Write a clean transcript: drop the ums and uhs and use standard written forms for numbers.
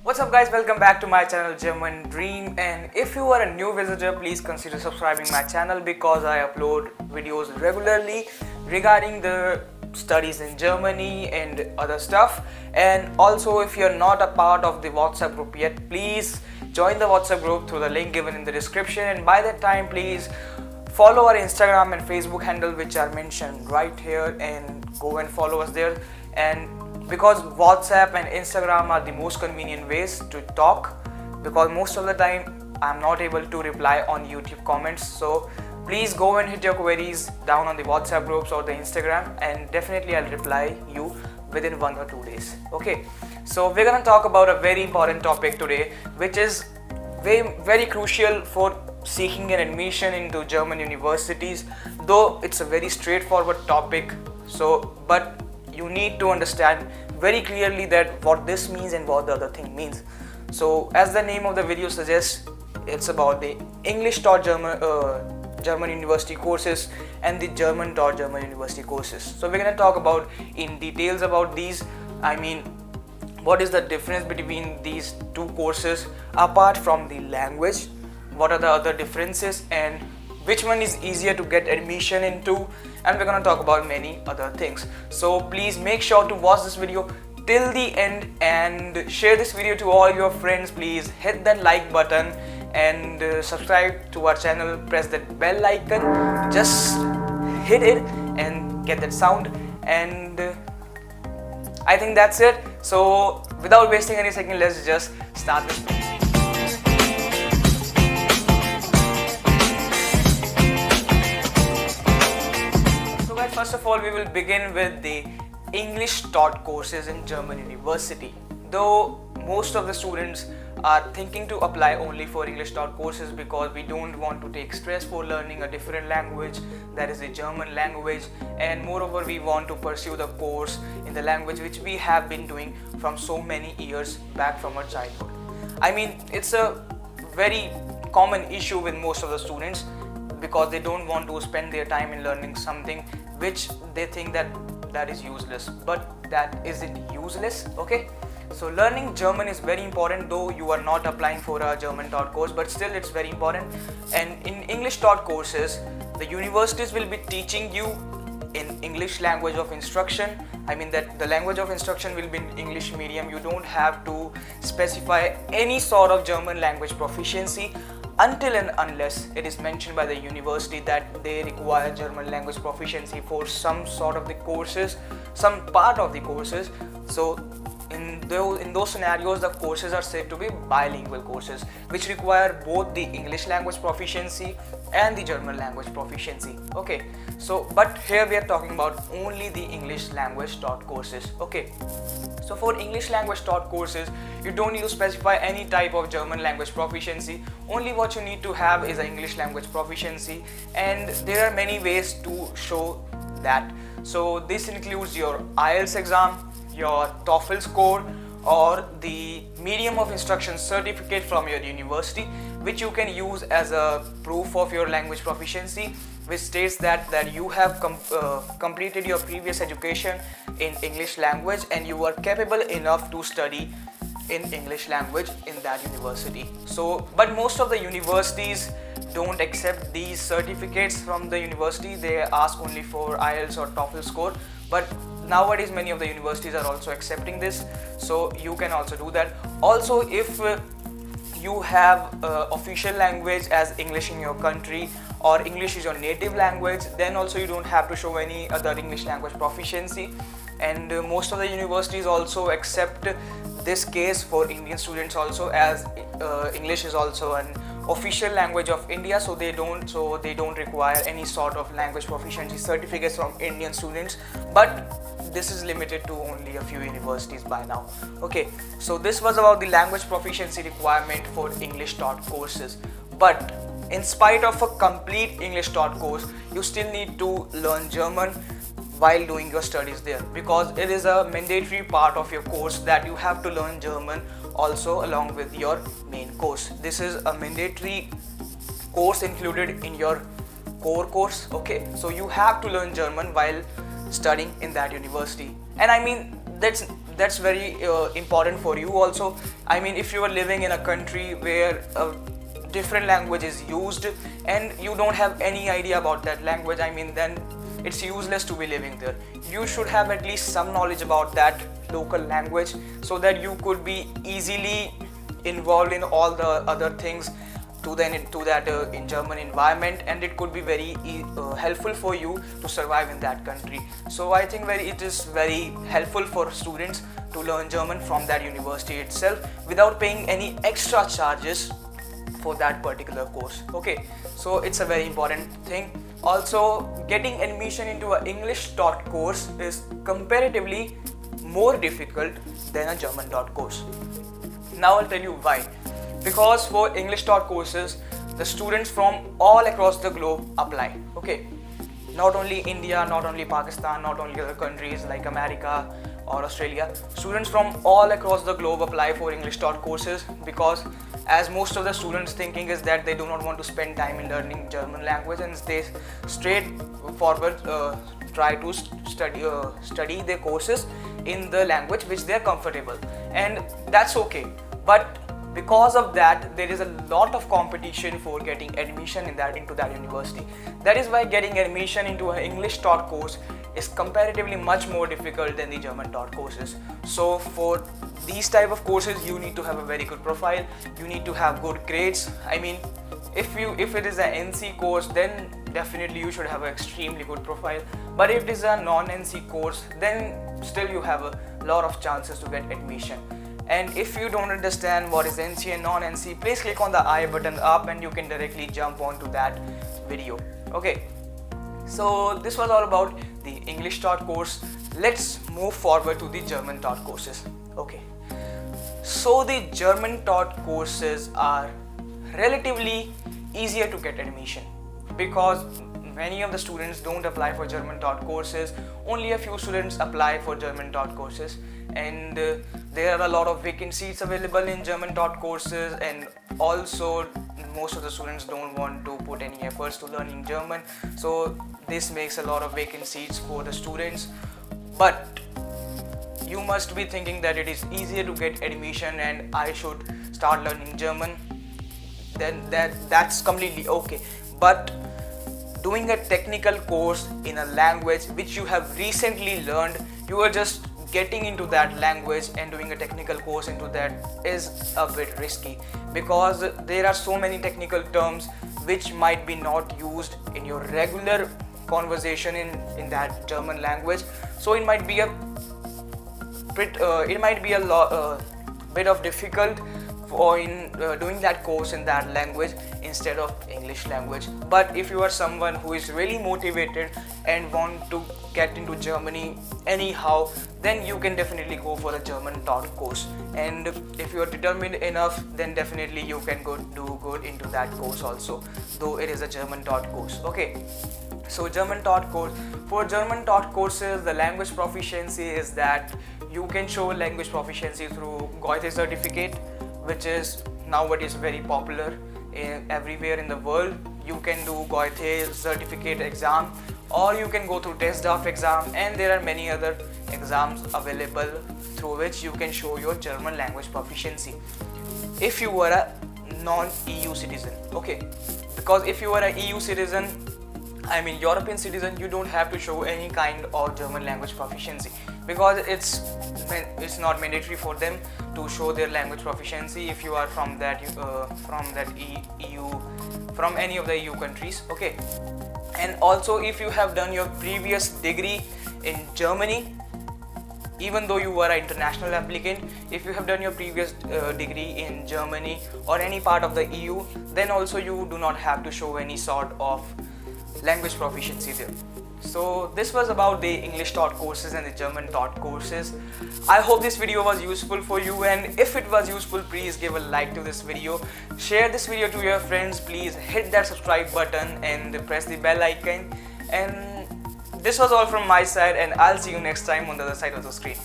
What's up guys, welcome back to my channel German Dream, and if you are a new visitor, please consider subscribing my channel because I upload videos regularly regarding the studies in Germany and other stuff. And also, if you're not a part of the WhatsApp group yet, please join the WhatsApp group through the link given in the description, and by that time please follow our Instagram and Facebook handle which are mentioned right here, and go and follow us there. And because WhatsApp and Instagram are the most convenient ways to talk, because most of the time I'm not able to reply on YouTube comments, so please go and hit your queries down on the WhatsApp groups or the Instagram, and definitely I'll reply you within 1 or 2 days. Okay, so we're gonna talk about a very important topic today, which is very crucial for seeking an admission into German universities, though it's a very straightforward topic. But you need to understand very clearly that what this means and what the other thing means. So as the name of the video suggests, it's about the English taught German university courses and the German taught German university courses. So we're going to talk about in details about these. I mean, what is the difference between these two courses apart from the language, what are the other differences, and which one is easier to get admission into, and we're gonna talk about many other things. So please make sure to watch this video till the end and share this video to all your friends. Please hit that like button and subscribe to our channel, press that bell icon, just hit it and get that sound, and I think that's it. So without wasting any second, let's just start this. First of all, we will begin with the English taught courses in German university. Though most of the students are thinking to apply only for English taught courses because we don't want to take stress for learning a different language, that is the German language, and moreover we want to pursue the course in the language which we have been doing from so many years back from our childhood. I mean, it's a very common issue with most of the students because they don't want to spend their time in learning something which they think that is useless, but that isn't useless. Okay, so learning German is very important, though you are not applying for a German taught course, but still it's very important. And in English taught courses, the universities will be teaching you in English language of instruction. I mean that the language of instruction will be in English medium. You don't have to specify any sort of German language proficiency until and unless it is mentioned by the university that they require German language proficiency for some sort of the courses, some part of the courses. So in those scenarios, the courses are said to be bilingual courses which require both the English language proficiency and the German language proficiency. Okay, so but here we are talking about only the English language taught courses. Okay, so for English language taught courses, you don't need to specify any type of German language proficiency. Only what you need to have is an English language proficiency, and there are many ways to show that. So this includes your IELTS exam, your TOEFL score, or the medium of instruction certificate from your university, which you can use as a proof of your language proficiency, which states that you have completed your previous education in English language and you are capable enough to study in English language in that university. So but most of the universities don't accept these certificates from the university. They ask only for IELTS or TOEFL score, but nowadays many of the universities are also accepting this, so you can also do that. Also, if you have official language as English in your country, or English is your native language, then also you don't have to show any other English language proficiency. And most of the universities also accept this case for Indian students also, as English is also an official language of India, so they don't require any sort of language proficiency certificates from Indian students, but this is limited to only a few universities by now. Okay, so this was about the language proficiency requirement for English taught courses. But in spite of a complete English taught course, you still need to learn German while doing your studies there, because it is a mandatory part of your course that you have to learn German also along with your main course. This is a mandatory course included in your core course. Okay, so you have to learn German while studying in that university. And I mean, that's very important for you also. I mean, if you are living in a country where different language is used and you don't have any idea about that language, I mean, then it's useless to be living there. You should have at least some knowledge about that local language so that you could be easily involved in all the other things in German environment, and it could be very helpful for you to survive in that country. So I think it is very helpful for students to learn German from that university itself without paying any extra charges for that particular course. Okay, so it's a very important thing. Also, getting admission into an English taught course is comparatively more difficult than a German taught course. Now I'll tell you why. Because for English taught courses, the students from all across the globe apply. Okay, not only India, not only Pakistan, not only other countries like America or Australia, students from all across the globe apply for English taught courses, because as most of the students thinking is that they do not want to spend time in learning German language, and they straightforward try to study their courses in the language which they are comfortable, and that's okay. But because of that, there is a lot of competition for getting admission into that university. That is why getting admission into an English taught course is comparatively much more difficult than the German taught courses. So for these type of courses, you need to have a very good profile, you need to have good grades. I mean, if it is an NC course, then definitely you should have an extremely good profile. But if it is a non-NC course, then still you have a lot of chances to get admission. And if you don't understand what is NC and non-NC, please click on the I button up and you can directly jump onto that video. Okay, so this was all about the English taught course. Let's move forward to the German taught courses. Okay, so the German taught courses are relatively easier to get admission because many of the students don't apply for German taught courses. Only a few students apply for German taught courses, and there are a lot of vacant seats available in German taught courses, and also most of the students don't want to put any efforts to learning German, so this makes a lot of vacant seats for the students. But you must be thinking that it is easier to get admission and I should start learning German, then that's completely okay. But doing a technical course in a language which you have recently learned, you are just getting into that language, and doing a technical course into that is a bit risky because there are so many technical terms which might be not used in your regular conversation in that German language. So it might be a bit of difficult for doing that course in that language instead of English language. But if you are someone who is really motivated and want to get into Germany anyhow, then you can definitely go for a German taught course. And if you are determined enough, then definitely you can do good into that course also, though it is a German taught course. Okay, so German taught course. For German taught courses, the language proficiency is that you can show language proficiency through Goethe certificate, which is nowadays very popular everywhere in the world. You can do Goethe certificate exam, or you can go through TestDAF exam, and there are many other exams available through which you can show your German language proficiency if you were a non-EU citizen. Okay, because if you are a EU citizen, I mean European citizen, you don't have to show any kind of German language proficiency because it's not mandatory for them to show their language proficiency if you are from any of the EU countries. Okay, and also if you have done your previous degree in Germany, even though you were an international applicant, if you have done your previous degree in Germany or any part of the EU, then also you do not have to show any sort of language proficiency there. So this was about the English taught courses and the German taught courses. I hope this video was useful for you, and if it was useful, please give a like to this video, share this video to your friends, please hit that subscribe button and press the bell icon. And this was all from my side, and I'll see you next time on the other side of the screen.